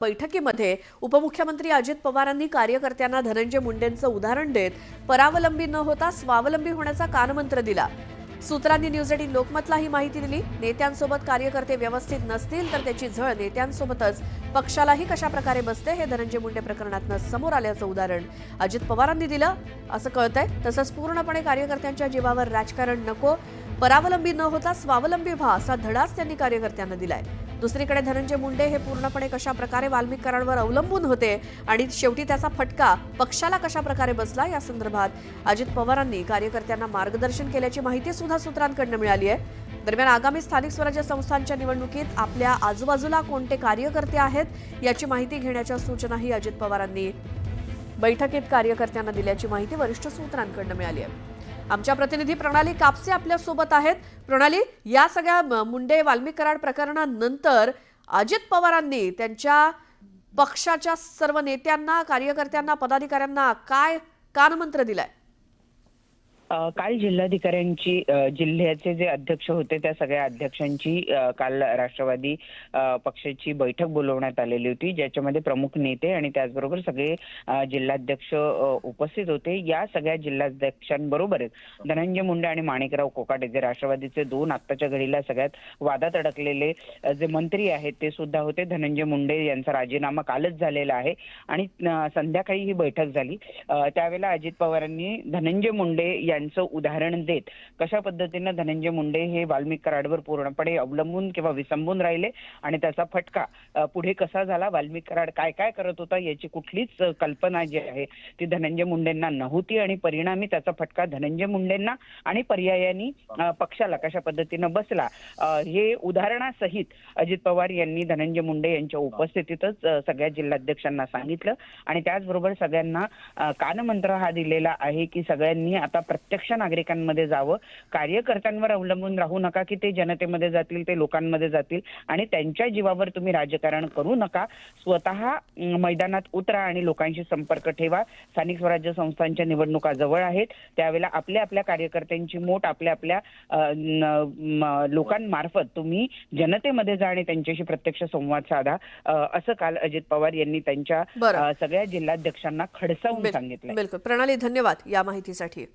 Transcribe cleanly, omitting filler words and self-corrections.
बैठकीमध्ये उपमुख्यमंत्री अजित पवारांनी कार्यकर्त्यांना धनंजय मुंडेंचं उदाहरण देत परावलंबी न होता स्वावलंबी होण्याचा कानमंत्र दिला। सूत्रांनी न्यूज 18 लोकमतला ही माहिती दिली। नेत्यांसोबत कार्यकर्ते व्यवस्थित नसतील तर त्याची झळ नेत्यांसोबतच पक्षालाही कशा प्रकारे बसते हे धनंजय मुंडे प्रकरणातनं समोर आल्याचं उदाहरण अजित पवारांनी दिलं असं कळतंय। तसंच पूर्णपणे कार्यकर्त्यांच्या जीवावर राजकारण नको, परावलंबी न होता स्वावलंबी व्हा असा धडाच त्यांनी कार्यकर्त्यांना दिलाय। दुसरीकडे धनंजय मुंडे हे पूर्णपणे कशा प्रकारे वाल्मिक करारावर अवलंबून होते आणि शेवटी त्याचा फटका पक्षाला कशा प्रकारे बसला या संदर्भात अजित पवारांनी कार्यकर्त्यांना मार्गदर्शन केल्याची माहिती सुद्धा सूत्रांकडून मिळाली आहे। दरम्यान आगामी स्थानिक स्वराज्य संस्थांच्या निवडणुकीत आपल्या आजूबाजूला कोणते कार्यकर्ते आहेत याची माहिती घेण्याच्या सूचनाही अजित पवारांनी बैठकीत कार्यकर्त्यांना दिल्याची माहिती वरिष्ठ सूत्रांकडून मिळाली आहे। आमच्या प्रतिनिधी प्रणाली कापसे आपल्या सोबत आहेत। प्रणाली, या सगळ्या मुंडे वाल्मिक करार प्रकरणानंतर अजित पवारांनी त्यांच्या पक्षाच्या सर्व नेत्यांना, कार्यकर्त्यांना, पदाधिकाऱ्यांना काय कानमंत्र दिलाय? काल जिल्हाधिकाऱ्यांची जिल्ह्याचे जे अध्यक्ष होते त्या सगळ्या अध्यक्षांची काल राष्ट्रवादी पक्षाची बैठक बोलवण्यात आलेली होती, ज्याच्यामध्ये प्रमुख नेते आणि त्याचबरोबर सगळे जिल्हाध्यक्ष उपस्थित होते। या सगळ्या जिल्हाध्यक्षांबरोबरच धनंजय मुंडे आणि माणिकराव कोकाटे जे राष्ट्रवादीचे दोन आत्ताच्या घडीला सगळ्यात वादात अडकलेले जे मंत्री आहेत ते सुद्धा होते। धनंजय मुंडे यांचा राजीनामा कालच झालेला आहे आणि संध्याकाळी ही बैठक झाली। त्यावेळेला अजित पवारांनी धनंजय मुंडे यांचं उदाहरण देत कशा पद्धतीने धनंजय मुंडे हे वाल्मिक करारावर पूर्णपणे अवलंबून किंवा विसंबून राहिले आणि त्याचा फटका पुढे कसा झाला, वाल्मिक करार काय काय करत होता याची कुठलीच कल्पना जी आहे ती धनंजय मुंडेंना नव्हती आणि परिणामी त्याचा फटका धनंजय मुंडेंना आणि पर्यायाने पक्षाला कशा पद्धतीने बसला हे उदाहरणासहित अजित पवार यांनी धनंजय मुंडे यांच्या उपस्थितीतच सगळ्या जिल्हाध्यक्षांना सांगितलं आणि त्याचबरोबर सगळ्यांना कानमंत्र हा दिलेला आहे की सगळ्यांनी आता प्रत्यक्ष नागरिकांमध्ये जावं, कार्यकर्त्यांवर अवलंबून राहू नका की ते जनतेमध्ये जातील, ते लोकांमध्ये जातील आणि त्यांच्या जीवावर तुम्ही राजकारण करू नका। स्वतः मैदानात उतरा आणि लोकांशी संपर्क ठेवा। स्थानिक स्वराज्य संस्थांच्या निवडणुका जवळ आहेत, त्यावेळेला आपल्या आपल्या कार्यकर्त्यांची मोठ आपल्या आपल्या लोकांमार्फत तुम्ही जनतेमध्ये जा आणि त्यांच्याशी प्रत्यक्ष संवाद साधा, असं काल अजित पवार यांनी त्यांच्या सगळ्या जिल्हाध्यक्षांना खडसावून सांगितलं। बिलकुल प्रणाली, धन्यवाद या माहितीसाठी।